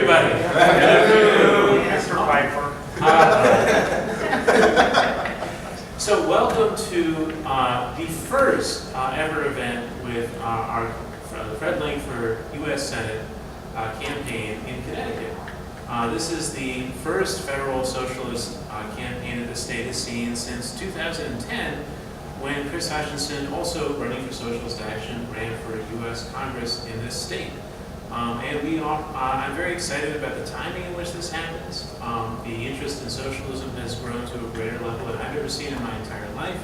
everybody. Mr. Piper. So welcome to the first ever event with our Fred Linck for U.S. Senate campaign in Connecticut. This is the first federal socialist campaign that the state has seen since 2010, when Chris Hutchinson, also running for Socialist Action, ran for U.S. Congress in this state. I'm very excited about the timing in which this happens. The interest in socialism has grown to a greater level than I've ever seen in my entire life.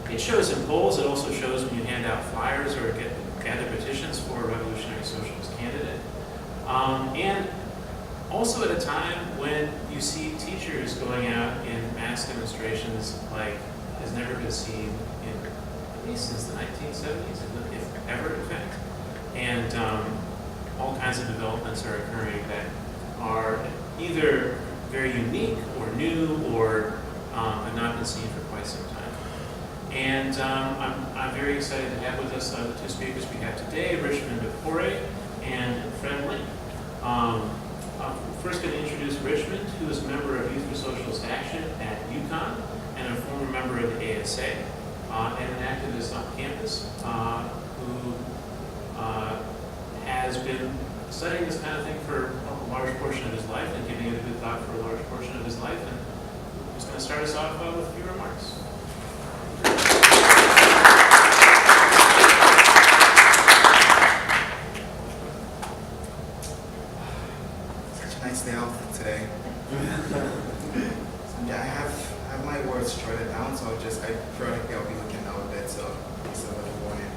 It shows in polls. It also shows when you hand out flyers or gather petitions for a revolutionary socialist candidate. And also at a time when you see teachers going out in mass demonstrations like has never been seen at least since the 1970s, if ever, in fact. And all kinds of developments are occurring that are either very unique or new or have not been seen for quite some time. And I'm very excited to have with us the two speakers we have today, Richmond Depore and Fred Linck. I'm first going to introduce Richmond, who is a member of Youth for Socialist Action at UConn and a former member of the ASA and an activist on campus who has been studying this kind of thing for a large portion of his life and giving it a good thought for a large portion of his life. And he's going to start us off with a few remarks. Such a nice day out today. Yeah, I have my words jotted down, so I periodically I'll be looking down a bit, so it's a little warning.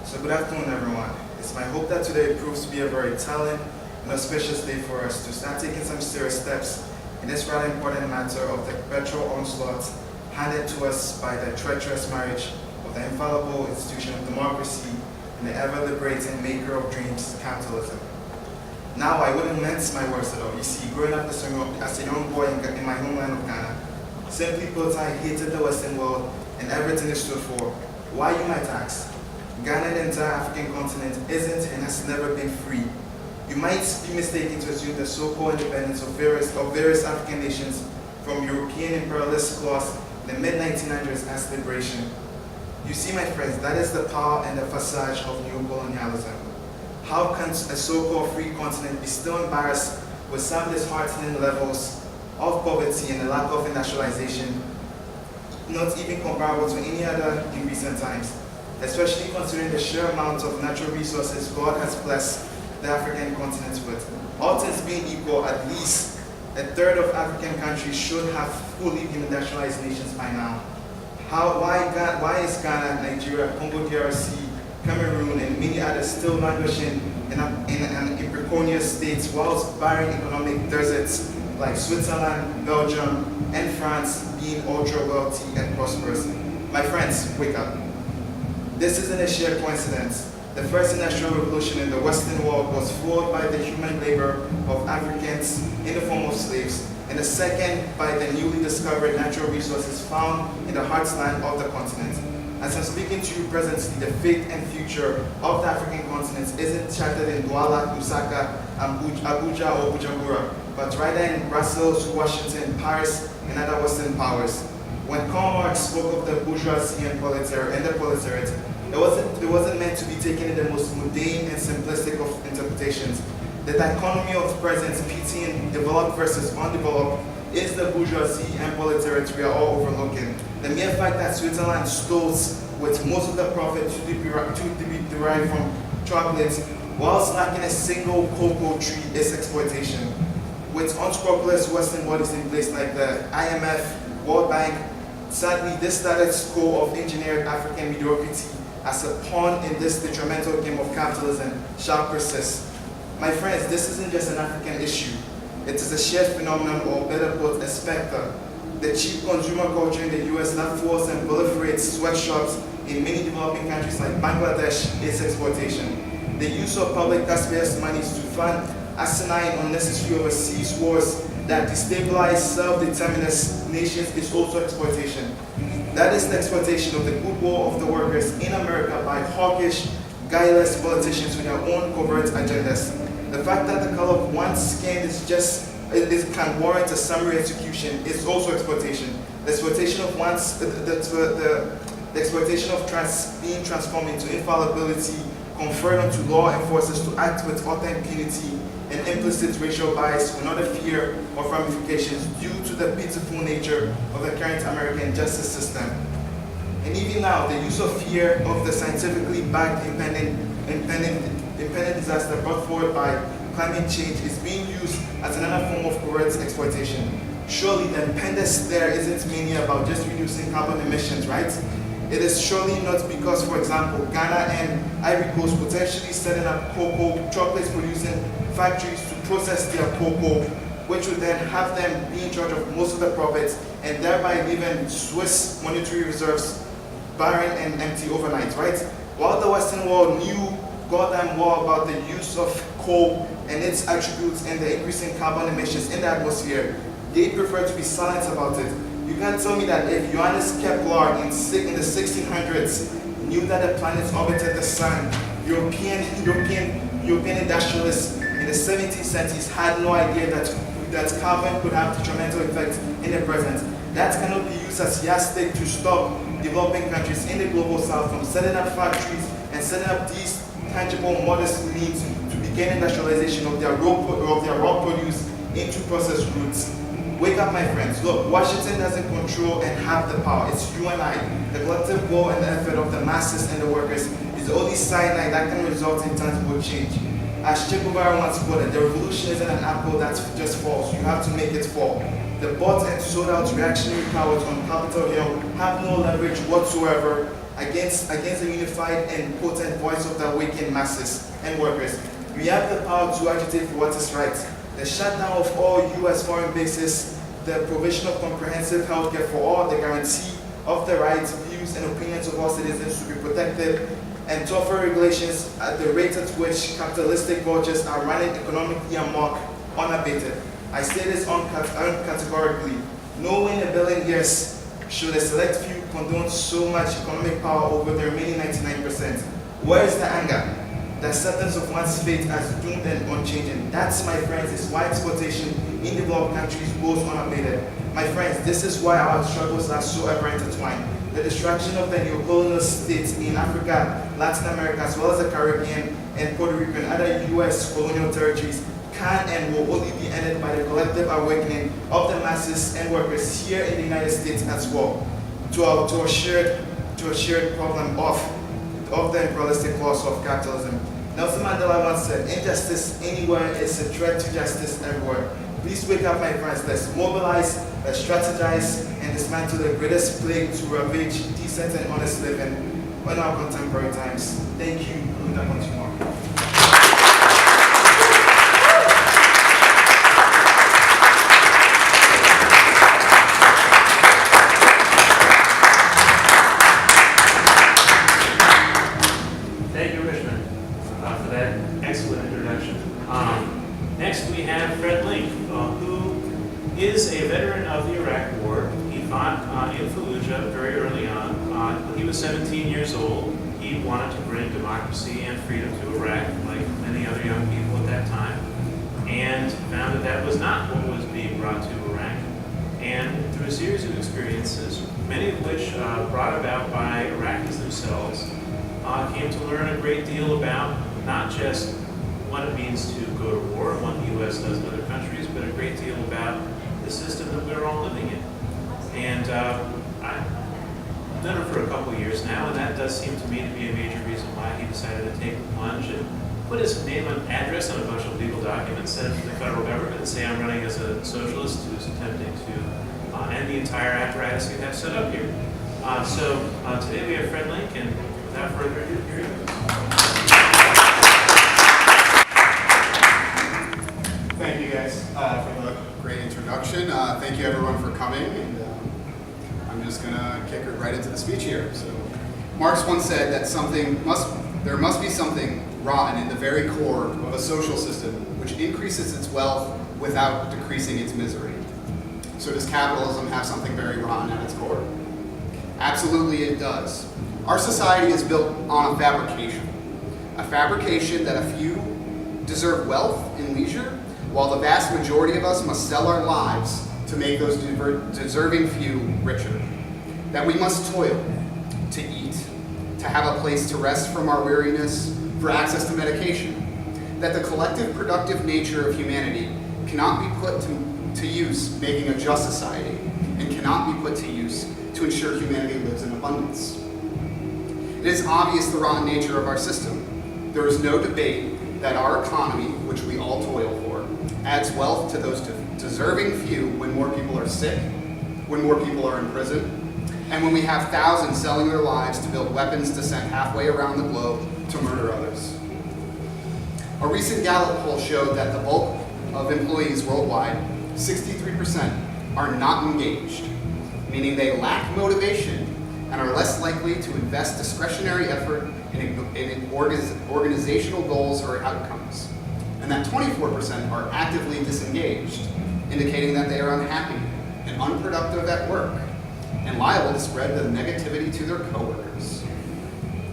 So good afternoon, everyone. It's my hope that today proves to be a very telling and auspicious day for us to start taking some serious steps in this rather important matter of the perpetual onslaught handed to us by the treacherous marriage of the infallible institution of democracy and the ever-liberating maker of dreams, capitalism. Now, I wouldn't mince my words at all. You see, growing up as a young boy in my homeland of Ghana, simply put, I hated the Western world and everything it stood for. Why, you might ask? Ghana, the entire African continent, isn't and has never been free. You might be mistaken to assume the so-called independence of various African nations from European imperialist class in the mid-1900s as liberation. You see, my friends, that is the power and the facade of neocolonialism. How can a so-called free continent be still embarrassed with some disheartening levels of poverty and a lack of industrialization, not even comparable to any other in recent times? Especially considering the sheer amount of natural resources God has blessed the African continent with. All things being equal, at least a third of African countries should have fully been industrialized nations by now. Why is Ghana, Nigeria, Congo DRC, Cameroon, and many others still languishing in precarious states, whilst barren economic deserts like Switzerland, Belgium, and France being ultra wealthy and prosperous? My friends, wake up. This isn't a sheer coincidence. The first industrial revolution in the Western world was fueled by the human labor of Africans in the form of slaves, and the second by the newly discovered natural resources found in the heartland of the continent. As I'm speaking to you presently, the fate and future of the African continent isn't charted in Douala, Lusaka, Abuja, or Bujumbura, but rather in Brussels, Washington, Paris, and other Western powers. When Karl Marx spoke of the bourgeoisie and the proletariat, it wasn't meant to be taken in the most mundane and simplistic of interpretations. The dichotomy of the present, PT developed versus undeveloped, is the bourgeoisie and proletariat we are all overlooking. The mere fact that Switzerland stows with most of the profit to be derived from chocolates, whilst lacking a single cocoa tree, is exploitation. With unscrupulous Western bodies in place like the IMF, World Bank, sadly, this status quo of engineered African mediocrity as a pawn in this detrimental game of capitalism shall persist. My friends, this isn't just an African issue. It is a shared phenomenon, or better put, a specter. The cheap consumer culture in the US that fuels and proliferates sweatshops in many developing countries like Bangladesh is exploitation. The use of public taxpayers' monies to fund asinine, unnecessary overseas wars that destabilize self-determinist nations is also exploitation. That is the exploitation of the goodwill of the workers in America by hawkish, guileless politicians with their own covert agendas. The fact that the color of one's skin can warrant a summary execution is also exploitation. The exploitation of the exploitation of being transformed into infallibility conferred onto law enforcers to act with utter impunity and implicit racial bias without a fear of ramifications due to the pitiful nature of the current American justice system. And even now, the use of fear of the scientifically backed impending disaster brought forward by climate change is being used as another form of covert exploitation. Surely the impendence there isn't mainly about just reducing carbon emissions, right? It is surely not because, for example, Ghana and Ivory Coast potentially setting up cocoa, chocolates producing factories to process their cocoa, which would then have them be in charge of most of the profits and thereby leaving Swiss monetary reserves barren and empty overnight, right? While the Western world knew goddamn well about the use of coal and its attributes and the increasing carbon emissions in the atmosphere, they prefer to be silent about it. You can't tell me that if Johannes Kepler in the 1600s knew that the planets orbited the sun, European industrialists in the 1770s had no idea that carbon could have detrimental effects in the present. That cannot be used as yardstick to stop developing countries in the global south from setting up factories and setting up these tangible, modest means to begin industrialization of their raw produce into processed goods. Wake up, my friends. Look, Washington doesn't control and have the power. It's you and I. The collective will and the effort of the masses and the workers is the only cyanide that can result in tangible change. As Che Guevara once put it, the revolution isn't an apple that just falls. You have to make it fall. The bought and sold out reactionary powers on Capitol Hill have no leverage whatsoever against a unified and potent voice of the awakened masses and workers. We have the power to agitate for what is right. The shutdown of all U.S. foreign bases, the provision of comprehensive health care for all, the guarantee of the rights, views, and opinions of all citizens to be protected, and tougher regulations at the rate at which capitalistic vultures are running economically amok, unabated. I say this uncategorically. Nowhere in a billion years should a select few condone so much economic power over the remaining 99%. Where is the anger? The acceptance of one's fate as doomed and unchanging. That's, my friends, is why exploitation in developed countries goes unabated. My friends, this is why our struggles are so ever intertwined. The destruction of the neocolonial states in Africa, Latin America, as well as the Caribbean and Puerto Rico and other U.S. colonial territories can and will only be ended by the collective awakening of the masses and workers here in the United States as well to a shared problem of the imperialistic loss of capitalism. Nelson Mandela once said, injustice anywhere is a threat to justice everywhere. Please wake up, my friends. Let's mobilize, let's strategize, and dismantle the greatest plague to ravage decent and honest living in our contemporary times. Thank you. Next we have Fred Linck, who is a veteran of the Iraq War. He fought in Fallujah very early on. When he was 17 years old, he wanted to bring democracy and freedom to Iraq, like many other young people at that time, and found that that was not what was being brought to Iraq. And through a series of experiences, many of which brought about by Iraqis themselves, came to learn a great deal about not just what it means to go to war, what the U.S. does in other countries, but a great deal about the system that we're all living in. And I've done it for a couple of years now, and that does seem to me to be a major reason why he decided to take the plunge and put his name and address on a bunch of legal documents, send it to the federal government, and say, I'm running as a socialist who's attempting to end the entire apparatus we have set up here. So today we have Fred Linck, and without further ado, here he goes. Thank you guys for the great introduction. Thank you everyone for coming, and I'm just going to kick right into the speech here. So, Marx once said that there must be something rotten in the very core of a social system which increases its wealth without decreasing its misery. So does capitalism have something very rotten at its core? Absolutely it does. Our society is built on a fabrication that a few deserve wealth and leisure, while the vast majority of us must sell our lives to make those deserving few richer. That we must toil to eat, to have a place to rest from our weariness, for access to medication. That the collective productive nature of humanity cannot be put to use making a just society, and cannot be put to use to ensure humanity lives in abundance. It is obvious the rotten nature of our system. There is no debate that our economy, which we all toil for, adds wealth to those deserving few when more people are sick, when more people are in prison, and when we have thousands selling their lives to build weapons to send halfway around the globe to murder others. A recent Gallup poll showed that the bulk of employees worldwide, 63%, are not engaged, meaning they lack motivation and are less likely to invest discretionary effort in organizational goals or outcomes. And that 24% are actively disengaged, indicating that they are unhappy and unproductive at work and liable to spread the negativity to their coworkers.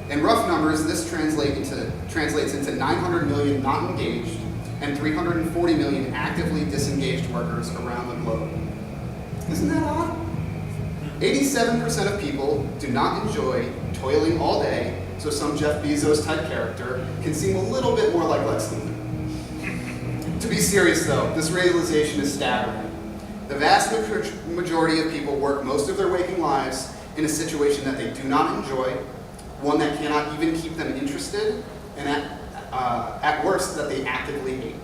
In rough numbers, this translates into 900 million not engaged and 340 million actively disengaged workers around the globe. Isn't that odd? 87% of people do not enjoy toiling all day, so some Jeff Bezos type character can seem a little bit more like Lex Luthor. To be serious though, this realization is staggering. The vast majority of people work most of their waking lives in a situation that they do not enjoy, one that cannot even keep them interested, and at worst, that they actively hate.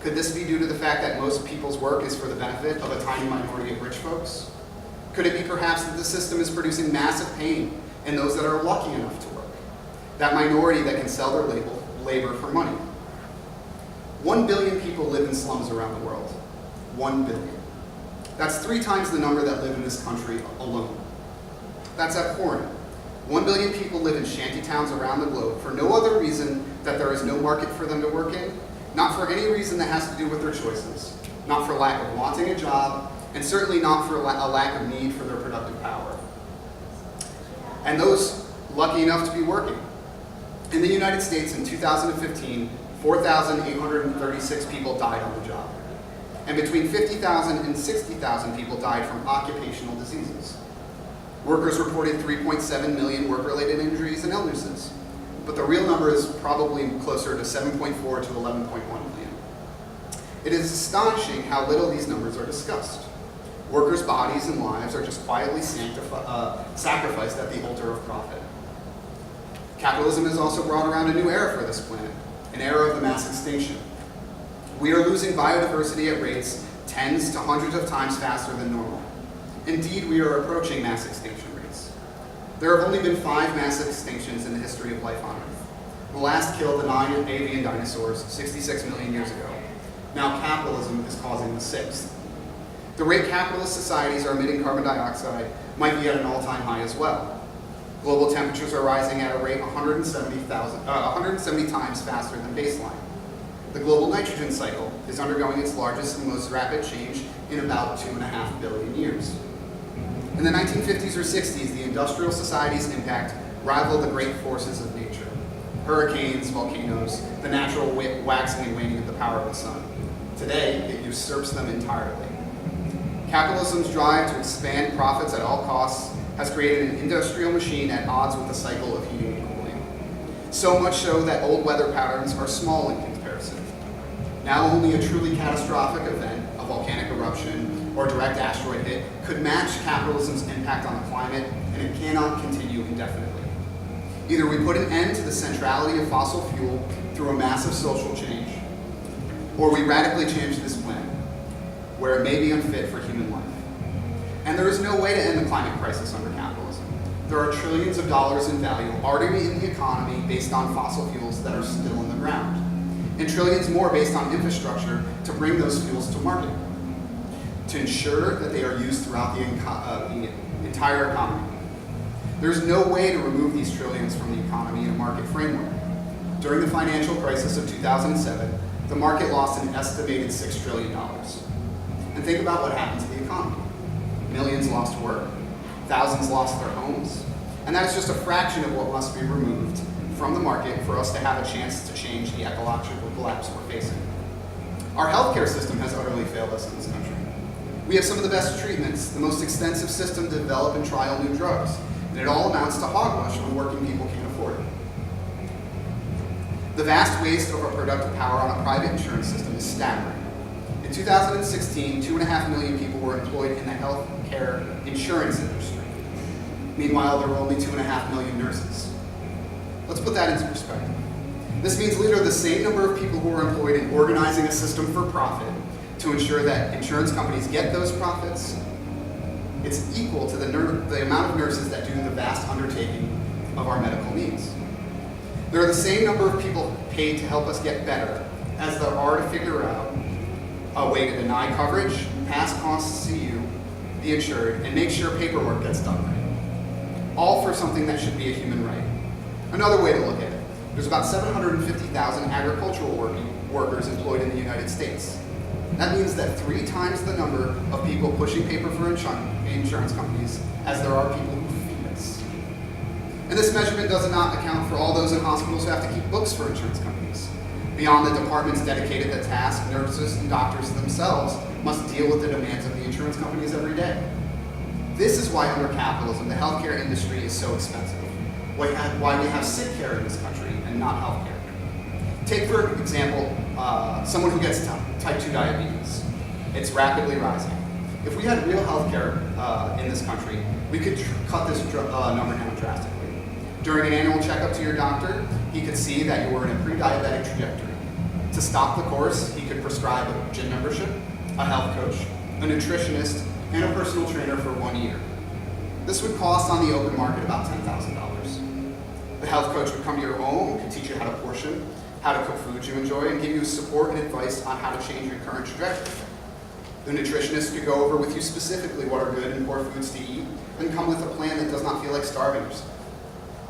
Could this be due to the fact that most people's work is for the benefit of a tiny minority of rich folks? Could it be perhaps that the system is producing massive pain in those that are lucky enough to work? That minority that can sell their labor for money. 1 billion people live in slums around the world. 1 billion. That's 3 times the number that live in this country alone. That's abhorrent. 1 billion people live in shanty towns around the globe for no other reason that there is no market for them to work in, not for any reason that has to do with their choices, not for lack of wanting a job, and certainly not for a lack of need for their productive power. And those lucky enough to be working. In the United States in 2015, 4,836 people died on the job. And between 50,000 and 60,000 people died from occupational diseases. Workers reported 3.7 million work-related injuries and illnesses, but the real number is probably closer to 7.4 to 11.1 million. It is astonishing how little these numbers are discussed. Workers' bodies and lives are just quietly sacrificed at the altar of profit. Capitalism has also brought around a new era for this planet, an era of the mass extinction. We are losing biodiversity at rates tens to hundreds of times faster than normal. Indeed, we are approaching mass extinction rates. There have only been 5 mass extinctions in the history of life on Earth. The last killed the 9 avian dinosaurs 66 million years ago. Now capitalism is causing the 6th. The rate capitalist societies are emitting carbon dioxide might be at an all-time high as well. Global temperatures are rising at a rate 170 times faster than baseline. The global nitrogen cycle is undergoing its largest and most rapid change in about 2.5 billion years. In the 1950s or 60s, the industrial society's impact rivaled the great forces of nature. Hurricanes, volcanoes, the natural waxing and waning of the power of the sun. Today, it usurps them entirely. Capitalism's drive to expand profits at all costs has created an industrial machine at odds with the cycle of heating and cooling. So much so that old weather patterns are small in comparison. Now only a truly catastrophic event, a volcanic eruption, or direct asteroid hit, could match capitalism's impact on the climate, and it cannot continue indefinitely. Either we put an end to the centrality of fossil fuel through a massive social change, or we radically change this planet, where it may be unfit for human life. And there is no way to end the climate crisis under capitalism. There are trillions of dollars in value already in the economy based on fossil fuels that are still in the ground, and trillions more based on infrastructure to bring those fuels to market, to ensure that they are used throughout the entire economy. There's no way to remove these trillions from the economy in a market framework. During the financial crisis of 2007, the market lost an estimated $6 trillion. And think about what happened to the economy. Millions lost work, thousands lost their homes, and that is just a fraction of what must be removed from the market for us to have a chance to change the ecological collapse we're facing. Our healthcare system has utterly failed us in this country. We have some of the best treatments, the most extensive system to develop and trial new drugs, and it all amounts to hogwash when working people can't afford it. The vast waste of our productive power on a private insurance system is staggering. In 2016, 2.5 million people were employed in the healthcare insurance industry. Meanwhile, there were only 2.5 million nurses. Let's put that into perspective. This means literally the same number of people who are employed in organizing a system for profit to ensure that insurance companies get those profits. It's equal to the amount of nurses that do the vast undertaking of our medical needs. There are the same number of people paid to help us get better as there are to figure out a way to deny coverage, pass costs to you, the insured, and make sure paperwork gets done right. All for something that should be a human right. Another way to look at it, there's about 750,000 agricultural workers employed in the United States. That means that 3 times the number of people pushing paper for insurance companies as there are people who feed us. And this measurement does not account for all those in hospitals who have to keep books for insurance companies. Beyond the departments dedicated to task, nurses and doctors themselves must deal with the demands of the insurance companies every day. This is why under capitalism, the healthcare industry is so expensive. Why we have sick care in this country and not healthcare. Take, for example, someone who gets type 2 diabetes. It's rapidly rising. If we had real healthcare in this country, we could cut this number down drastically. During an annual checkup to your doctor, he could see that you were in a pre-diabetic trajectory. To stop the course, he could prescribe a gym membership, a health coach, a nutritionist, and a personal trainer for 1 year. This would cost on the open market about $10,000. The health coach would come to your home, could teach you how to portion, how to cook foods you enjoy, and give you support and advice on how to change your current trajectory. The nutritionist could go over with you specifically what are good and poor foods to eat, and come with a plan that does not feel like starving yourself.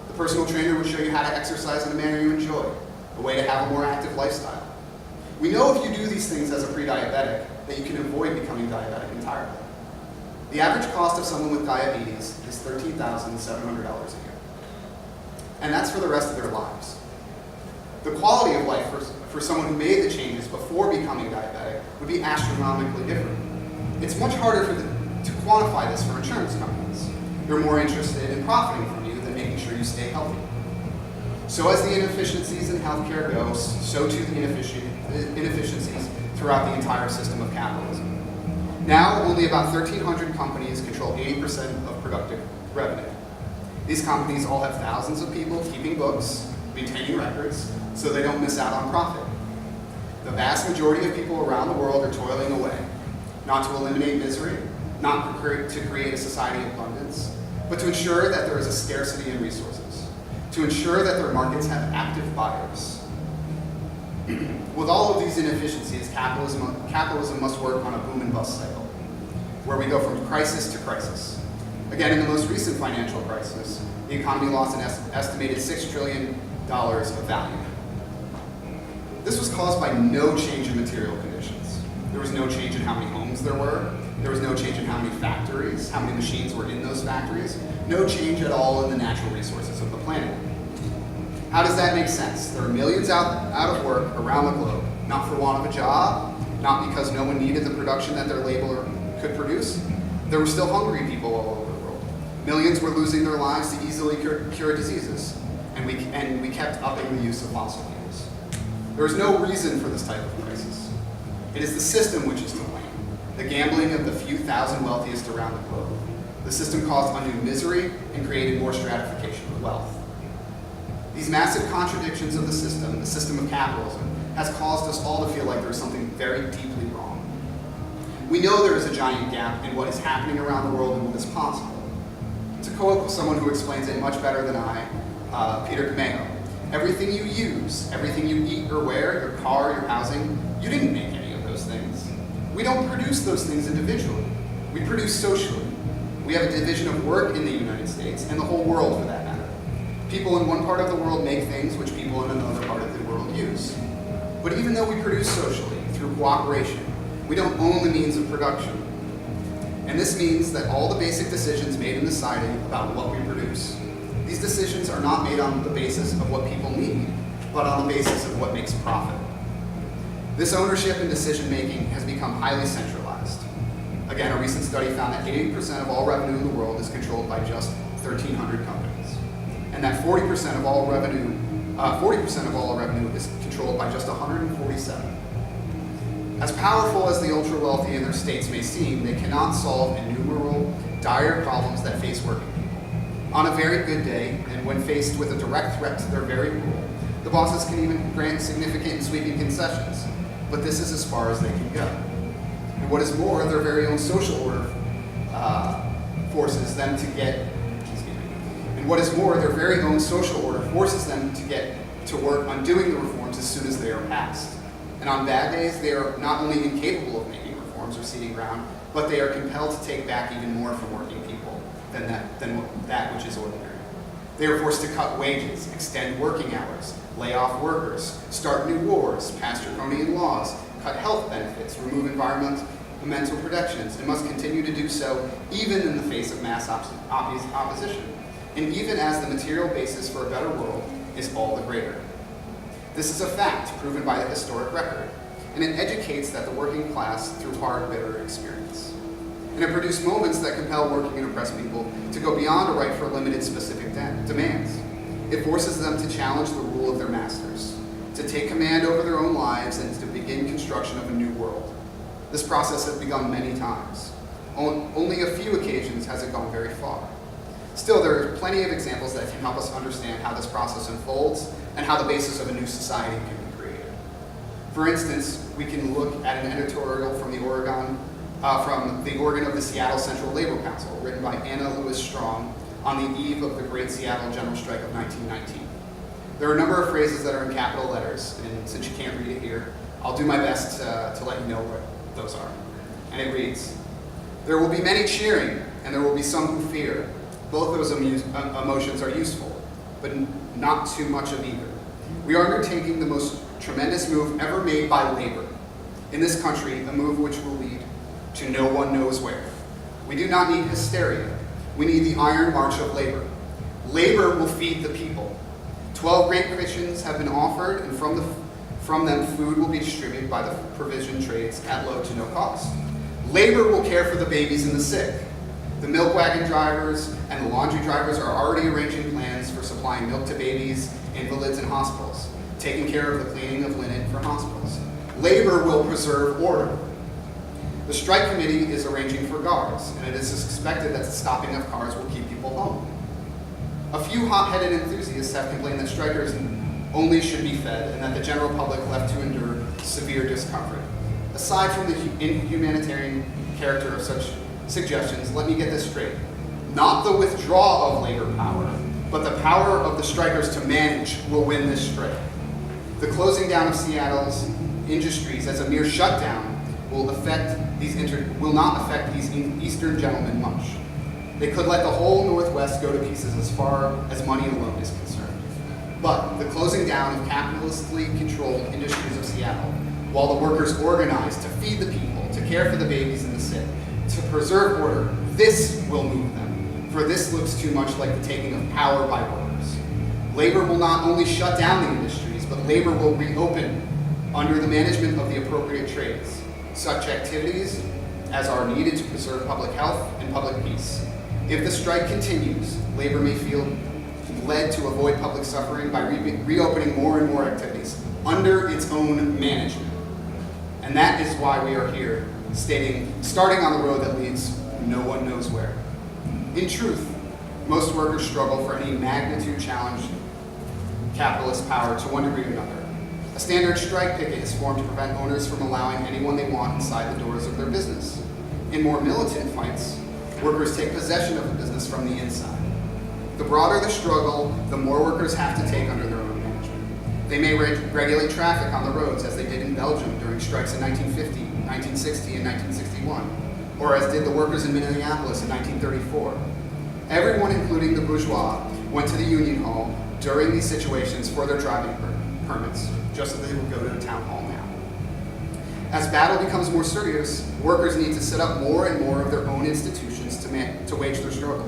The personal trainer would show you how to exercise in a manner you enjoy, a way to have a more active lifestyle. We know if you do these things as a pre-diabetic, that you can avoid becoming diabetic entirely. The average cost of someone with diabetes is $13,700 a year. And that's for the rest of their lives. The quality of life for someone who made the changes before becoming diabetic would be astronomically different. It's much harder to quantify this for insurance companies. They're more interested in profiting from you than making sure you stay healthy. So as the inefficiencies in healthcare go, so too the inefficiencies throughout the entire system of capitalism. Now, only about 1,300 companies control 80% of productive revenue. These companies all have thousands of people keeping books, maintaining records, so they don't miss out on profit. The vast majority of people around the world are toiling away, not to eliminate misery, not to create a society of abundance, but to ensure that there is a scarcity in resources, to ensure that their markets have active buyers. With all of these inefficiencies, capitalism must work on a boom and bust cycle, where we go from crisis to crisis. Again, in the most recent financial crisis, the economy lost an estimated $6 trillion of value. This was caused by no change in material conditions. There was no change in how many homes there were. There was no change in how many factories, how many machines were in those factories. No change at all in the natural resources of the planet. How does that make sense? There are millions out of work around the globe, not for want of a job, not because no one needed the production that their labor could produce. There were still hungry people all over the world. Millions were losing their lives to easily cure diseases, and we kept upping the use of fossil fuels. There was no reason for this type of crisis. It is the system which is to blame, the gambling of the few thousand wealthiest around the globe. The system caused undue misery and created more stratification of wealth. These massive contradictions of the system of capitalism, has caused us all to feel like there's something very deeply wrong. We know there is a giant gap in what is happening around the world and what is possible. To quote someone who explains it much better than I, Peter Cameo, everything you use, everything you eat or wear, your car, your housing, you didn't make any of those things. We don't produce those things individually. We produce socially. We have a division of work in the United States and the whole world for that matter. People in one part of the world make things which people in another part of the world use. But even though we produce socially, through cooperation, we don't own the means of production. And this means that all the basic decisions made in society about what we produce, These decisions are not made on the basis of what people need, but on the basis of what makes profit. This ownership and decision-making has become highly centralized. Again, a recent study found that 80% of all revenue in the world is controlled by just 1,300 companies, and that 40% of all revenue is controlled by just 147. As powerful as the ultra-wealthy and their states may seem, they cannot solve innumerable, dire problems that face working people. On a very good day, and when faced with a direct threat to their very rule, the bosses can even grant significant and sweeping concessions, but this is as far as they can go. And what is more, their very own social order forces them to get to work on doing the reforms as soon as they are passed. And on bad days, they are not only incapable of making reforms or ceding ground, but they are compelled to take back even more from working people than that which is ordinary. They are forced to cut wages, extend working hours, lay off workers, start new wars, pass draconian laws, cut health benefits, remove environmental protections, and must continue to do so even in the face of mass opposition, and even as the material basis for a better world is all the greater. This is a fact proven by the historic record, and it educates that the working class through hard, bitter experience. And it produced moments that compel working and oppressed people to go beyond a right for limited specific demands. It forces them to challenge the rule of their masters, to take command over their own lives, and to begin construction of a new world. This process has begun many times. On only a few occasions has it gone very far. Still, there are plenty of examples that can help us understand how this process unfolds and how the basis of a new society can be created. For instance, we can look at an editorial from the organ of the Seattle Central Labor Council, written by Anna Lewis Strong on the eve of the Great Seattle General Strike of 1919. There are a number of phrases that are in capital letters, and since you can't read it here, I'll do my best to let you know what those are. And it reads, "There will be many cheering, and there will be some who fear. Both those emotions are useful, but not too much of either. We are undertaking the most tremendous move ever made by labor in this country, a move which will lead to no one knows where. We do not need hysteria. We need the iron march of labor. Labor will feed the people. 12 great kitchens have been offered, and from them food will be distributed by the provision trades at low to no cost. Labor will care for the babies and the sick. The milk wagon drivers and the laundry drivers are already arranging plans for supplying milk to babies, invalids, and hospitals, taking care of the cleaning of linen for hospitals. Labor will preserve order. The strike committee is arranging for guards, and it is expected that the stopping of cars will keep people home. A few hot-headed enthusiasts have complained that strikers only should be fed and that the general public left to endure severe discomfort. Aside from the inhumanitarian character of such suggestions, let me get this straight. Not the withdrawal of labor power, but the power of the strikers to manage will win this strike. The closing down of Seattle's industries as a mere shutdown will not affect these eastern gentlemen much. They could let the whole Northwest go to pieces as far as money alone is concerned. But the closing down of capitalistically controlled industries of Seattle, while the workers organize to feed the people, to care for the babies and the sick, to preserve order, this will move them, for this looks too much like the taking of power by workers. Labor will not only shut down the industries, but labor will reopen under the management of the appropriate trades, such activities as are needed to preserve public health and public peace. If the strike continues, labor may feel led to avoid public suffering by reopening more and more activities under its own management. And that is why we are here, starting on the road that leads no one knows where. In truth, most workers struggle for any magnitude challenge capitalist power to one degree or another. A standard strike picket is formed to prevent owners from allowing anyone they want inside the doors of their business. In more militant fights, workers take possession of the business from the inside. The broader the struggle, the more workers have to take under their own management. They may regulate traffic on the roads, as they did in Belgium during strikes in 1950, 1960, and 1961, or as did the workers in Minneapolis in 1934. Everyone, including the bourgeois, went to the union hall during these situations for their driving permits, just as they would go to the town hall now. As battle becomes more serious, workers need to set up more and more of their own institutions to wage their struggle.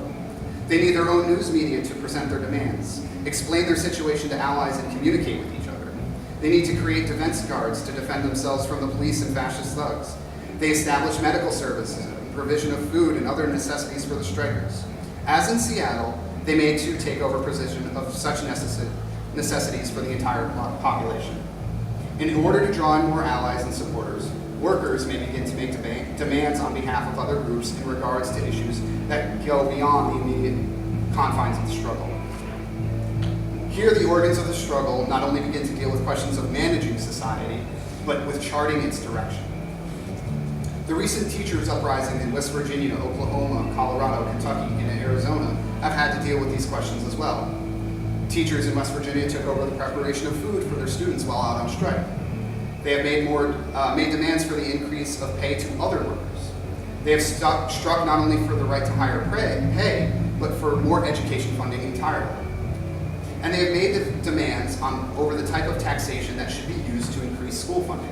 They need their own news media to present their demands, explain their situation to allies, and communicate with each other. They need to create defense guards to defend themselves from the police and fascist thugs. They establish medical services and provision of food and other necessities for the strikers. As in Seattle, they may too take over provision of such necessities for the entire population. In order to draw in more allies and supporters, workers may begin to make demands on behalf of other groups in regards to issues that go beyond the immediate confines of the struggle. Here, the organs of the struggle not only begin to deal with questions of managing society, but with charting its direction. The recent teachers' uprising in West Virginia, Oklahoma, Colorado, Kentucky, and Arizona have had to deal with these questions as well. Teachers in West Virginia took over the preparation of food for their students while out on strike. They have made demands for the increase of pay to other workers. They have struck not only for the right to higher pay, but for more education funding entirely. And they have made demands over the type of taxation that should be used to increase school funding.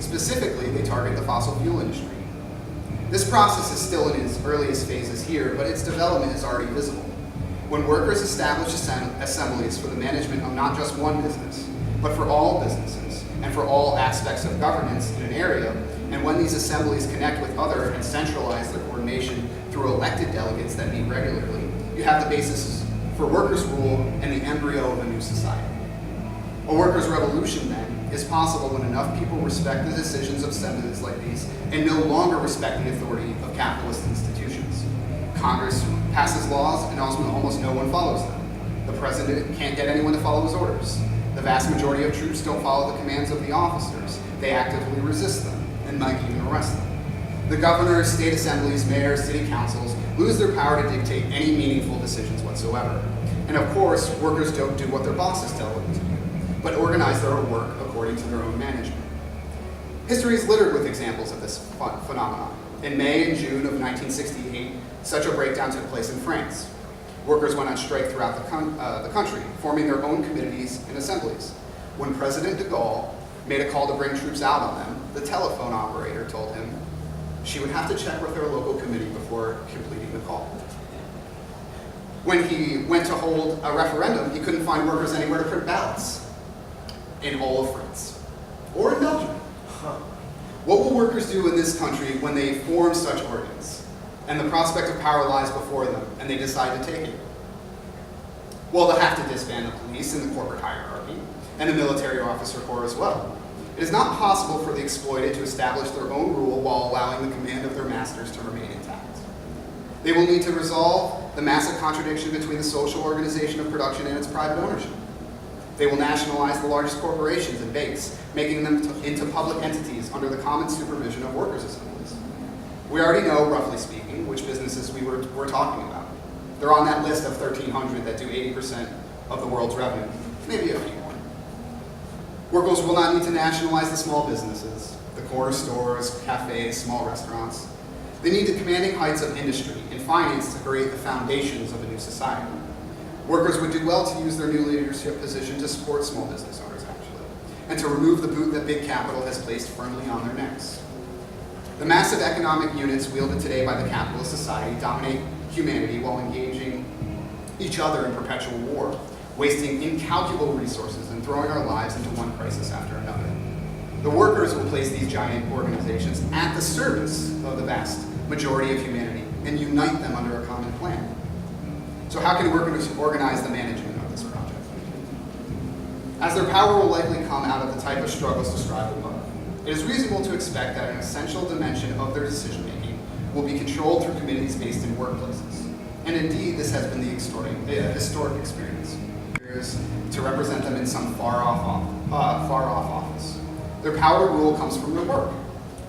Specifically, they target the fossil fuel industry. This process is still in its earliest phases here, but its development is already visible. When workers establish assemblies for the management of not just one business, but for all businesses, and for all aspects of governance in an area, and when these assemblies connect with other and centralize their coordination through elected delegates that meet regularly, you have the basis for workers' rule and the embryo of a new society. A workers' revolution, then, is possible when enough people respect the decisions of assemblies like these and no longer respect the authority of capitalist institutions. Congress passes laws and almost no one follows them. The president can't get anyone to follow his orders. The vast majority of troops don't follow the commands of the officers. They actively resist them and might even arrest them. The governors, state assemblies, mayors, city councils lose their power to dictate any meaningful decisions whatsoever. And of course, workers don't do what their bosses tell them to do, but organize their own work according to their own management. History is littered with examples of this phenomenon. In May and June of 1968, such a breakdown took place in France. Workers went on strike throughout the country, forming their own committees and assemblies. When President de Gaulle made a call to bring troops out on them, the telephone operator told him she would have to check with her local committee before completing the call. When he went to hold a referendum, he couldn't find workers anywhere to print ballots in all of France or in Belgium. What will workers do in this country when they form such organs and the prospect of power lies before them and they decide to take it? Well, they'll have to disband the police and the corporate hierarchy and the military officer corps as well. It is not possible for the exploited to establish their own rule while allowing the command of their masters to remain intact. They will need to resolve the massive contradiction between the social organization of production and its private ownership. They will nationalize the largest corporations and banks, making them into public entities under the common supervision of workers' assemblies. We already know, roughly speaking, which businesses we're talking about. They're on that list of 1,300 that do 80% of the world's revenue, maybe a few more. Workers will not need to nationalize the small businesses, the corner stores, cafes, small restaurants. They need the commanding heights of industry and finance to create the foundations of a new society. Workers would do well to use their new leadership position to support small business owners, actually, and to remove the boot that big capital has placed firmly on their necks. The massive economic units wielded today by the capitalist society dominate humanity while engaging each other in perpetual war, wasting incalculable resources and throwing our lives into one crisis after another. The workers will place these giant organizations at the service of the vast majority of humanity and unite them under a common plan. So how can workers organize the management of this project? As their power will likely come out of the type of struggles described above, it is reasonable to expect that an essential dimension of their decision-making will be controlled through committees based in workplaces. And indeed, this has been the historic experience. To represent them in some far-off office. Their power to rule comes from their work,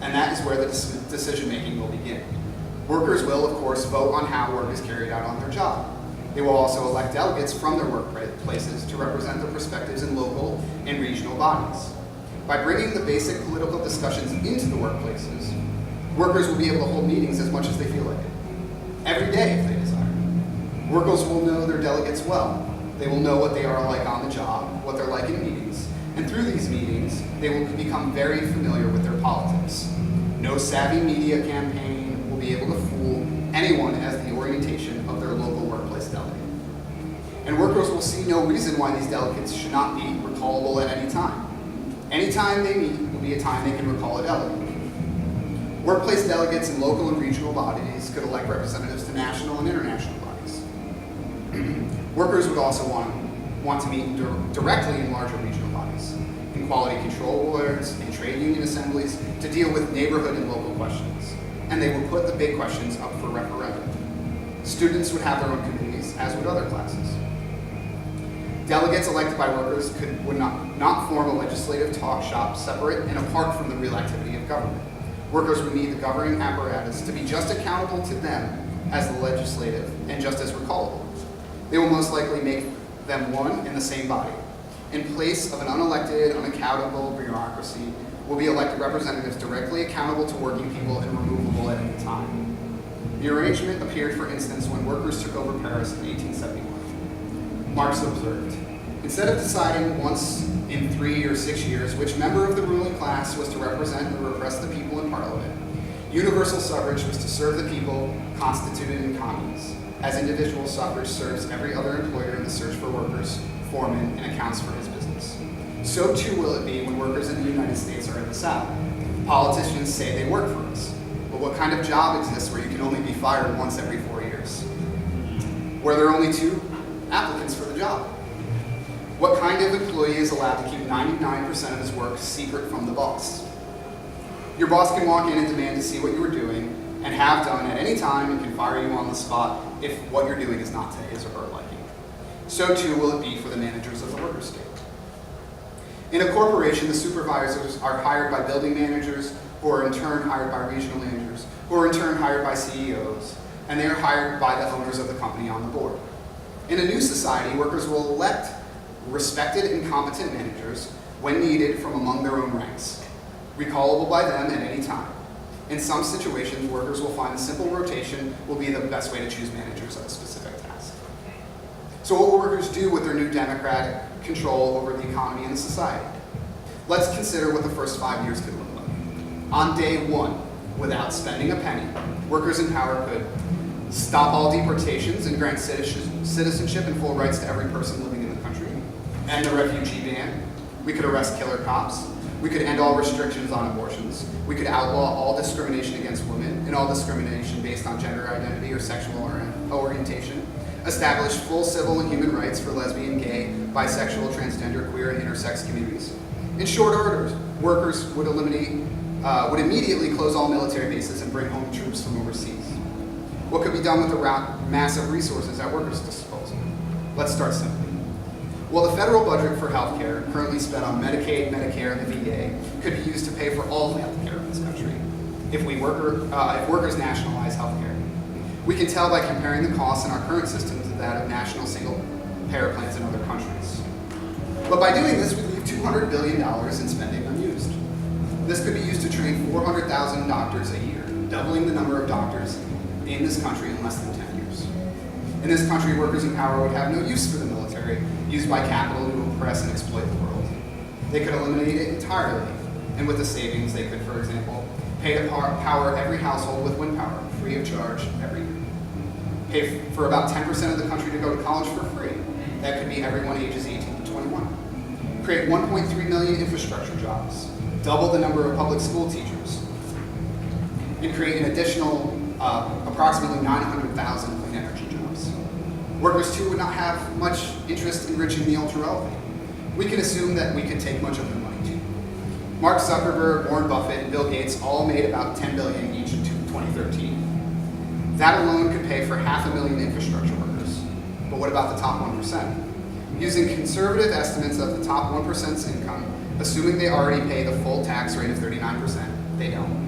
and that is where the decision-making will begin. Workers will, of course, vote on how work is carried out on their job. They will also elect delegates from their workplaces to represent their perspectives in local and regional bodies. By bringing the basic political discussions into the workplaces, workers will be able to hold meetings as much as they feel like it, every day if they desire. Workers will know their delegates well. They will know what they are like on the job, what they're like in meetings, and through these meetings, they will become very familiar with their politics. No savvy media campaign will be able to fool anyone as the orientation of their local workplace delegate. And workers will see no reason why these delegates should not be recallable at any time. Any time they meet will be a time they can recall a delegate. Workplace delegates in local and regional bodies could elect representatives to national and international bodies. Workers would also want to meet directly in larger regional bodies, in quality control boards, in trade union assemblies, to deal with neighborhood and local questions. And they would put the big questions up for referendum. Students would have their own committees, as would other classes. Delegates elected by workers would not form a legislative talk shop separate and apart from the real activity of government. Workers would need the governing apparatus to be just accountable to them as the legislative and just as recallable. They will most likely make them one in the same body. In place of an unelected, unaccountable bureaucracy will be elected representatives directly accountable to working people and removable at any time. The arrangement appeared, for instance, when workers took over Paris in 1871. Marx observed, instead of deciding once in 3 or 6 years which member of the ruling class was to represent and repress the people in Parliament, universal suffrage was to serve the people constituted in communes, as individual suffrage serves every other employer in the search for workers, foremen, and accounts for his business. So too will it be when workers in the United States are in the South. Politicians say they work for us, but what kind of job exists where you can only be fired once every 4 years? Where there are only 2 applicants for the job? What kind of employee is allowed to keep 99% of his work secret from the boss? Your boss can walk in and demand to see what you are doing and have done at any time and can fire you on the spot if what you're doing is not to his or her liking. So too will it be for the managers of the worker state. In a corporation, the supervisors are hired by building managers, who are in turn hired by regional managers, who are in turn hired by CEOs, and they are hired by the owners of the company on the board. In a new society, workers will elect respected and competent managers when needed from among their own ranks, recallable by them at any time. In some situations, workers will find a simple rotation will be the best way to choose managers of a specific task. So what will workers do with their new democratic control over the economy and the society? Let's consider what the first 5 years could look like. On day 1, without spending a penny, workers in power could stop all deportations and grant citizenship and full rights to every person living in the country, end the refugee ban. We could arrest killer cops. We could end all restrictions on abortions. We could outlaw all discrimination against women and all discrimination based on gender identity or sexual orientation. Establish full civil and human rights for lesbian, gay, bisexual, transgender, queer, and intersex communities. In short order, workers would immediately close all military bases and bring home troops from overseas. What could be done with the massive resources at workers' disposal? Let's start simply. Well, the federal budget for healthcare, currently spent on Medicaid, Medicare, and the VA, could be used to pay for all healthcare in this country if workers nationalize healthcare. We can tell by comparing the costs in our current system to that of national single-payer plans in other countries. But by doing this, we leave $200 billion in spending unused. This could be used to train 400,000 doctors a year, doubling the number of doctors in this country in less than 10 years. In this country, workers in power would have no use for the military, used by capital to oppress and exploit the world. They could eliminate it entirely, and with the savings, they could, for example, pay to power every household with wind power, free of charge, every year. Pay for about 10% of the country to go to college for free. That could be everyone ages 18 to 21. Create 1.3 million infrastructure jobs, double the number of public school teachers, and create an additional approximately 900,000 clean energy jobs. Workers, too, would not have much interest in enriching the ultra-wealthy. We can assume that we could take much of their money, too. Mark Zuckerberg, Warren Buffett, and Bill Gates all made about $10 billion each in 2013. That alone could pay for 500,000 infrastructure workers. But what about the top 1%? Using conservative estimates of the top 1%'s income, assuming they already pay the full tax rate of 39%, they don't,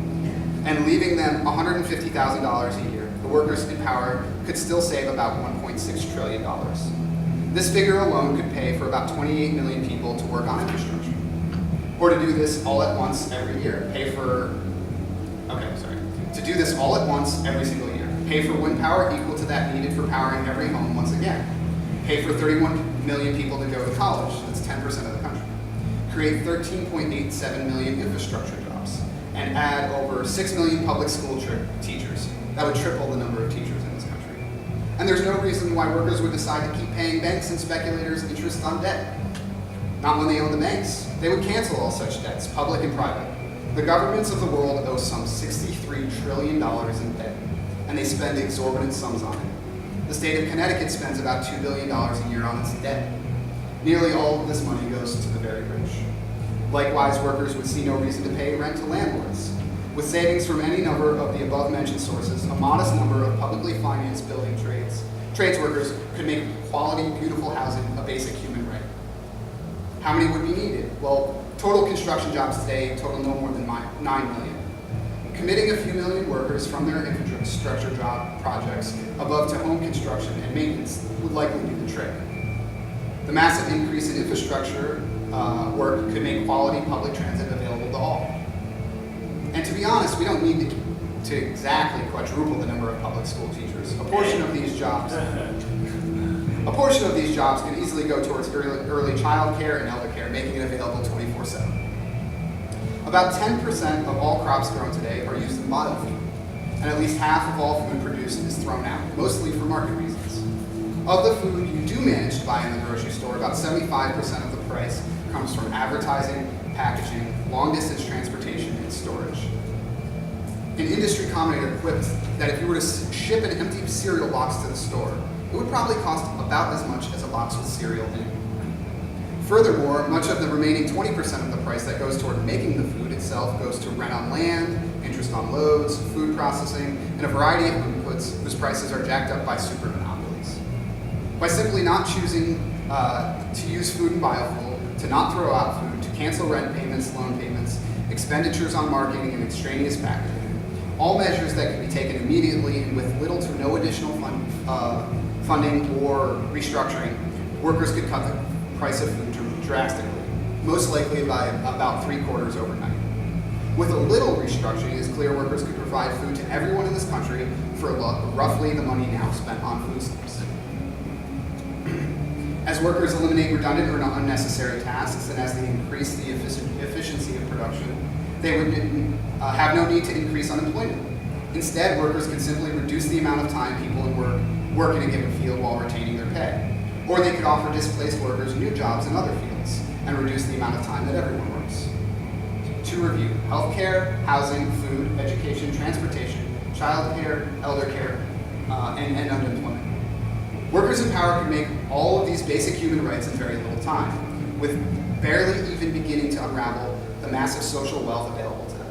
and leaving them $150,000 a year, the workers in power could still save about $1.6 trillion. This figure alone could pay for about 28 million people to work on infrastructure. Or to do this all at once every year, to do this all at once every single year. Pay for wind power equal to that needed for powering every home once again. Pay for 31 million people to go to college, that's 10% of the country. Create 13.87 million infrastructure jobs, and add over 6 million public school teachers. That would triple the number of teachers in this country. And there's no reason why workers would decide to keep paying banks and speculators interest on debt. Not when they own the banks. They would cancel all such debts, public and private. The governments of the world owe some $63 trillion in debt, and they spend exorbitant sums on it. The state of Connecticut spends about $2 billion a year on its debt. Nearly all of this money goes to the very rich. Likewise, workers would see no reason to pay rent to landlords. With savings from any number of the above-mentioned sources, a modest number of publicly financed building trades workers could make quality, beautiful housing a basic human right. How many would be needed? Well, total construction jobs today total no more than 9 million. Committing a few million workers from their infrastructure job projects above to home construction and maintenance would likely be the trick. The massive increase in infrastructure work could make quality public transit available to all. And to be honest, we don't need to exactly quadruple the number of public school teachers. A portion of these jobs can easily go towards early child care and elder care, making it available 24/7. About 10% of all crops grown today are used in biofuel, and at least half of all food produced is thrown out, mostly for market reasons. Of the food you do manage to buy in the grocery store, about 75% of the price comes from advertising, packaging, long-distance transportation, and storage. An industry commentator quipped that if you were to ship an empty cereal box to the store, it would probably cost about as much as a box with cereal in it. Furthermore, much of the remaining 20% of the price that goes toward making the food itself goes to rent on land, interest on loads, food processing, and a variety of inputs whose prices are jacked up by super monopolies. By simply not choosing to use food and biofuel, to not throw out food, to cancel rent payments, loan payments, expenditures on marketing and extraneous packaging, all measures that can be taken immediately and with little to no additional funding or restructuring, workers could cut the price of food drastically, most likely by about 3/4 overnight. With a little restructuring, it's clear workers could provide food to everyone in this country for roughly the money now spent on food stamps. As workers eliminate redundant or unnecessary tasks, and as they increase the efficiency of production, they would have no need to increase unemployment. Instead, workers could simply reduce the amount of time people work in a given field while retaining their pay. Or they could offer displaced workers new jobs in other fields and reduce the amount of time that everyone works. To review: healthcare, housing, food, education, transportation, childcare, elder care, and unemployment. Workers in power can make all of these basic human rights in very little time, with barely even beginning to unravel the massive social wealth available to them.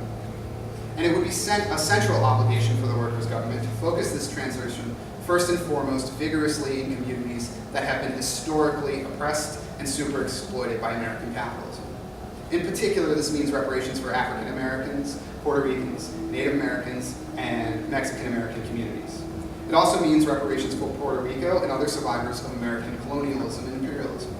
And it would be a central obligation for the workers' government to focus this transition first and foremost vigorously in communities that have been historically oppressed and super exploited by American capitalism. In particular, this means reparations for African Americans, Puerto Ricans, Native Americans, and Mexican American communities. It also means reparations for Puerto Rico and other survivors of American colonialism and imperialism.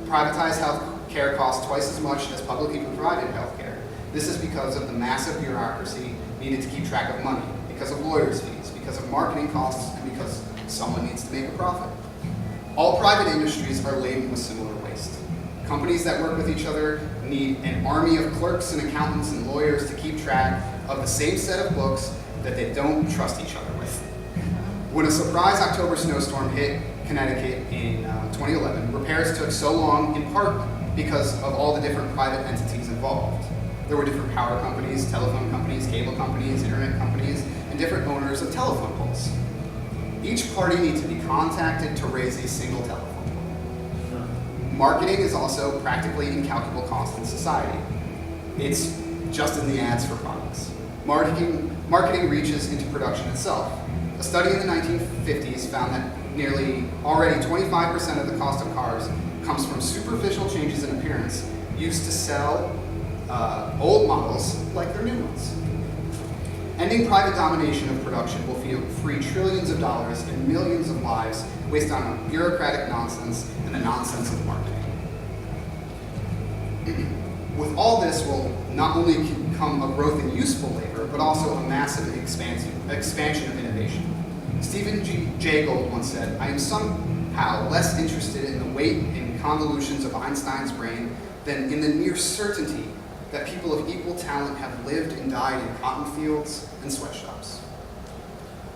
Privatized health care costs twice as much as publicly provided health care. This is because of the massive bureaucracy needed to keep track of money, because of lawyers' fees, because of marketing costs, and because someone needs to make a profit. All private industries are laden with similar waste. Companies that work with each other need an army of clerks and accountants and lawyers to keep track of the same set of books that they don't trust each other with. When a surprise October snowstorm hit Connecticut in 2011, repairs took so long in part because of all the different private entities involved. There were different power companies, telephone companies, cable companies, internet companies, and different owners of telephone poles. Each party needs to be contacted to raise a single telephone pole. Marketing is also practically incalculable cost in society. It's just in the ads for products. Marketing reaches into production itself. A study in the 1950s found that nearly already 25% of the cost of cars comes from superficial changes in appearance used to sell old models like their new ones. Ending private domination of production will free trillions of dollars and millions of lives wasted on bureaucratic nonsense and the nonsense of marketing. With all this will not only come a growth in useful labor, but also a massive expansion of innovation. Stephen Jay Gould once said, "I am somehow less interested in the weight and convolutions of Einstein's brain than in the near certainty that people of equal talent have lived and died in cotton fields and sweatshops."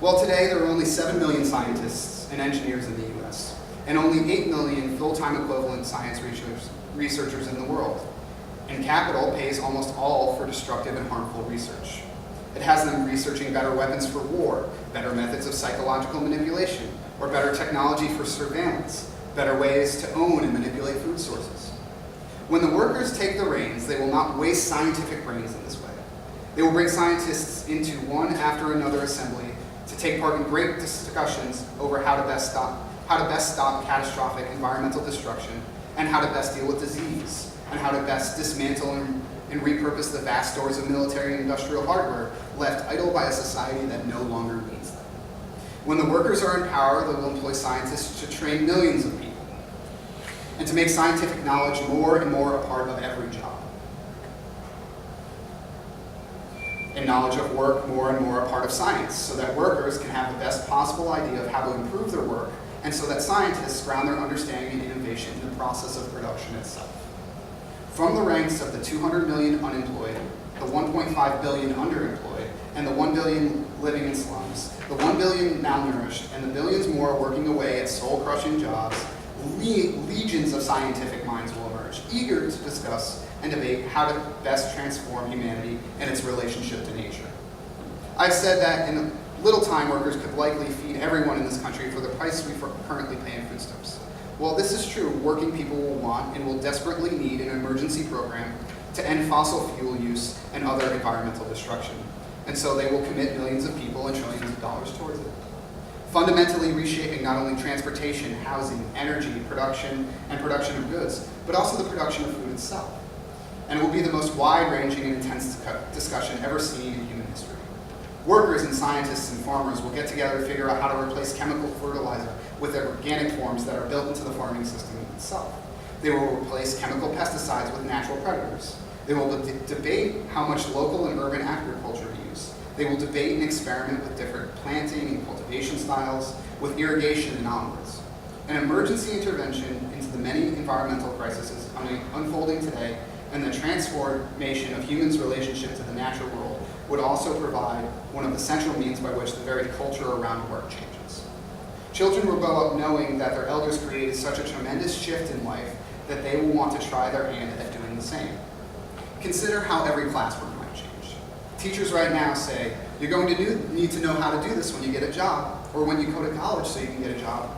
Well, today there are only 7 million scientists and engineers in the US, and only 8 million full-time equivalent science researchers in the world. And capital pays almost all for destructive and harmful research. It has them researching better weapons for war, better methods of psychological manipulation, or better technology for surveillance, better ways to own and manipulate food sources. When the workers take the reins, they will not waste scientific brains in this way. They will bring scientists into one after another assembly to take part in great discussions over how to best stop catastrophic environmental destruction, and how to best deal with disease, and how to best dismantle and repurpose the vast stores of military and industrial hardware left idle by a society that no longer needs them. When the workers are in power, they will employ scientists to train millions of people and to make scientific knowledge more and more a part of every job. And knowledge of work more and more a part of science, so that workers can have the best possible idea of how to improve their work, and so that scientists ground their understanding and innovation in the process of production itself. From the ranks of the 200 million unemployed, the 1.5 billion underemployed, and the 1 billion living in slums, the 1 billion malnourished, and the billions more working away at soul-crushing jobs, legions of scientific minds will emerge, eager to discuss and debate how to best transform humanity and its relationship to nature. I've said that in little time, workers could likely feed everyone in this country for the price we currently pay in foodstuffs. While this is true, working people will want and will desperately need an emergency program to end fossil fuel use and other environmental destruction. And so they will commit millions of people and trillions of dollars towards it. Fundamentally reshaping not only transportation, housing, energy, production, and production of goods, but also the production of food itself. And it will be the most wide-ranging and intense discussion ever seen in human history. Workers and scientists and farmers will get together to figure out how to replace chemical fertilizer with their organic forms that are built into the farming system itself. They will replace chemical pesticides with natural predators. They will debate how much local and urban agriculture to use. They will debate and experiment with different planting and cultivation styles, with irrigation and onwards. An emergency intervention into the many environmental crises unfolding today and the transformation of humans' relationship to the natural world would also provide one of the central means by which the very culture around work changes. Children will grow up knowing that their elders created such a tremendous shift in life that they will want to try their hand at doing the same. Consider how every classroom might change. Teachers right now say, you're going to need to know how to do this when you get a job, or when you go to college so you can get a job.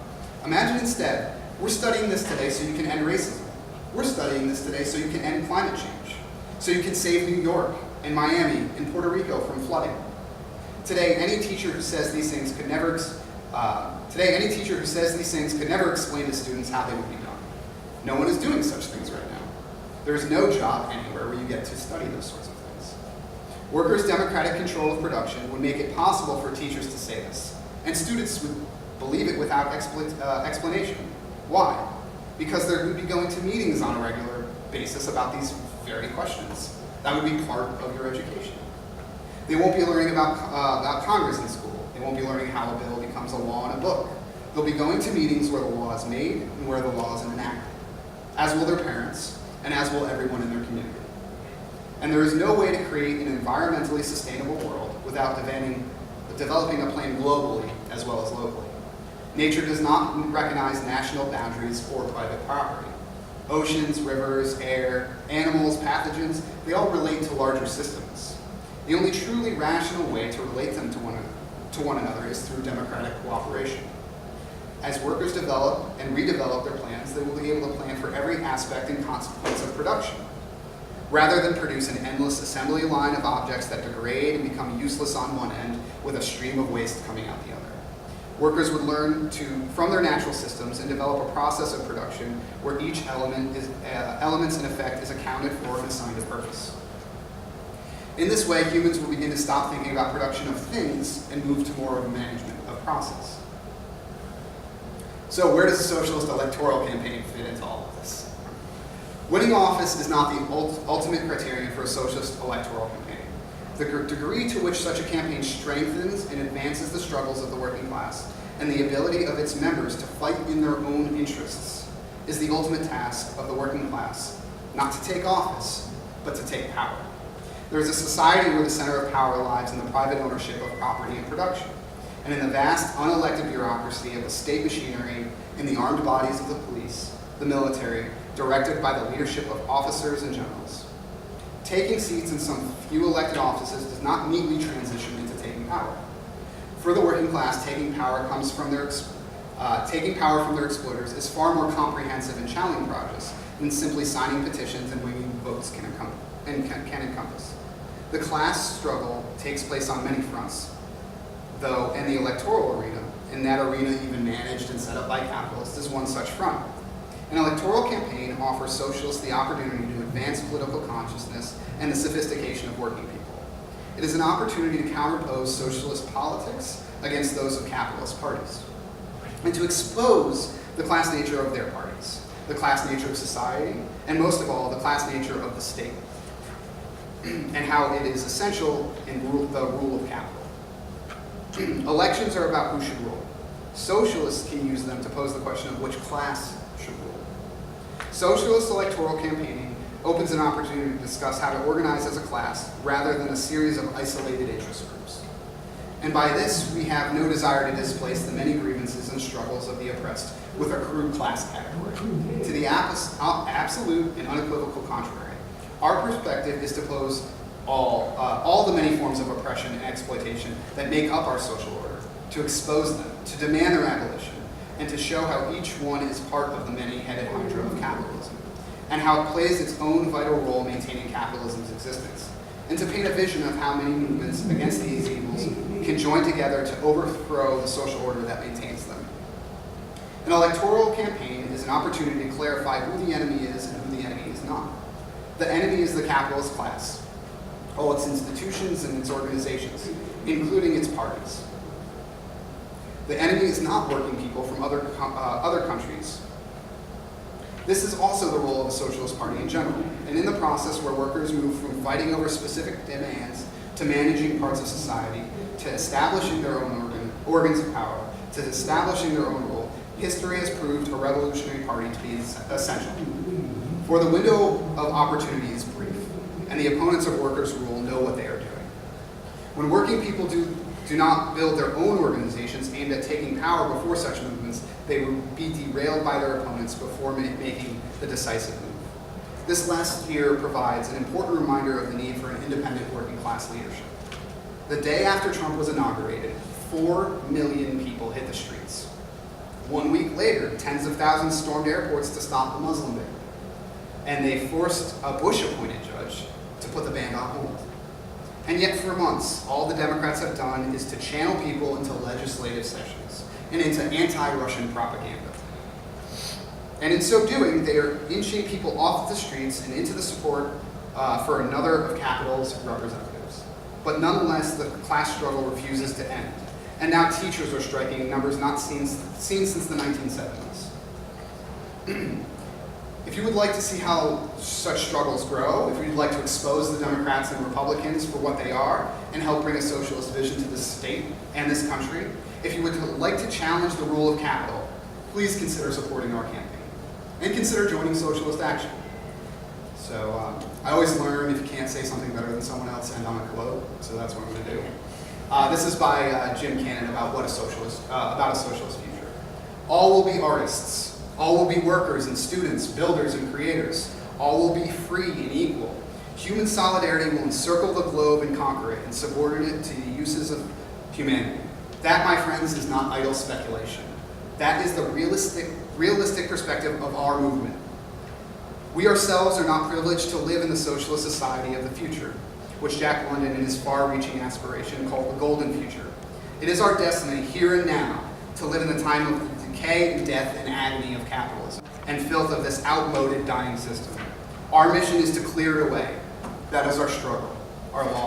Imagine instead, we're studying this today so you can end racism. We're studying this today so you can end climate change, so you can save New York and Miami and Puerto Rico from flooding. Today, any teacher who says these things could never explain to students how they would be done. No one is doing such things right now. There is no job anywhere where you get to study those sorts of things. Workers' democratic control of production would make it possible for teachers to say this, and students would believe it without explanation. Why? Because they would be going to meetings on a regular basis about these very questions. That would be part of your education. They won't be learning about Congress in school. They won't be learning how a bill becomes a law in a book. They'll be going to meetings where the law is made and where the law is enacted, as will their parents, and as will everyone in their community. And there is no way to create an environmentally sustainable world without developing a plan globally as well as locally. Nature does not recognize national boundaries or private property. Oceans, rivers, air, animals, pathogens, they all relate to larger systems. The only truly rational way to relate them to one another is through democratic cooperation. As workers develop and redevelop their plans, they will be able to plan for every aspect and consequence of production, rather than produce an endless assembly line of objects that degrade and become useless on one end with a stream of waste coming out the other. Workers would learn from their natural systems and develop a process of production where each elements in effect is accounted for and assigned a purpose. In this way, humans will begin to stop thinking about production of things and move to more of a management of process. So where does the socialist electoral campaign fit into all of this? Winning office is not the ultimate criterion for a socialist electoral campaign. The degree to which such a campaign strengthens and advances the struggles of the working class and the ability of its members to fight in their own interests is the ultimate task of the working class, not to take office, but to take power. There is a society where the center of power lies in the private ownership of property and production, and in the vast, unelected bureaucracy of the state machinery in the armed bodies of the police, the military, directed by the leadership of officers and generals. Taking seats in some few elected offices does not neatly transition into taking power. For the working class, taking power from their exploiters is far more comprehensive and challenging process than simply signing petitions and winning votes can encompass. The class struggle takes place on many fronts, though in the electoral arena, and that arena even managed and set up by capitalists, is one such front. An electoral campaign offers socialists the opportunity to advance political consciousness and the sophistication of working people. It is an opportunity to counterpose socialist politics against those of capitalist parties, and to expose the class nature of their parties, the class nature of society, and most of all, the class nature of the state, and how it is essential in the rule of capital. Elections are about who should rule. Socialists can use them to pose the question of which class should rule. Socialist electoral campaigning opens an opportunity to discuss how to organize as a class rather than a series of isolated interest groups. And by this, we have no desire to displace the many grievances and struggles of the oppressed with a crude class category. To the absolute and unequivocal contrary, our perspective is to pose all the many forms of oppression and exploitation that make up our social order, to expose them, to demand their abolition, and to show how each one is part of the many-headed hydra of capitalism, and how it plays its own vital role maintaining capitalism's existence, and to paint a vision of how many movements against these evils can join together to overthrow the social order that maintains them. An electoral campaign is an opportunity to clarify who the enemy is and who the enemy is not. The enemy is the capitalist class, all its institutions and its organizations, including its parties. The enemy is not working people from other countries. This is also the role of the Socialist Party in general, and in the process where workers move from fighting over specific demands to managing parts of society, to establishing their own organs of power, to establishing their own role, history has proved a revolutionary party to be essential. For the window of opportunity is brief, and the opponents of workers' rule know what they are doing. When working people do not build their own organizations aimed at taking power before such movements, they will be derailed by their opponents before making the decisive move. This last year provides an important reminder of the need for an independent working class leadership. The day after Trump was inaugurated, 4 million people hit the streets. 1 week later, tens of thousands stormed airports to stop the Muslim ban. And they forced a Bush-appointed judge to put the ban on hold. And yet for months, all the Democrats have done is to channel people into legislative sessions and into anti-Russian propaganda. And in so doing, they are inching people off the streets and into the support for another of capital's representatives. But nonetheless, the class struggle refuses to end. And now teachers are striking in numbers not seen since the 1970s. If you would like to see how such struggles grow, if you'd like to expose the Democrats and Republicans for what they are and help bring a socialist vision to this state and this country, if you would like to challenge the rule of capital, please consider supporting our campaign and consider joining Socialist Action. So I always learn if you can't say something better than someone else, end on a quote, so that's what I'm going to do. This is by Jim Cannon about a socialist future. All will be artists. All will be workers and students, builders and creators. All will be free and equal. Human solidarity will encircle the globe and conquer it and subordinate it to the uses of humanity. That, my friends, is not idle speculation. That is the realistic perspective of our movement. We ourselves are not privileged to live in the socialist society of the future, which Jack London in his far-reaching aspiration called the golden future. It is our destiny here and now to live in the time of the decay and death and agony of capitalism and filth of this outmoded dying system. Our mission is to clear it away. That is our struggle, our law.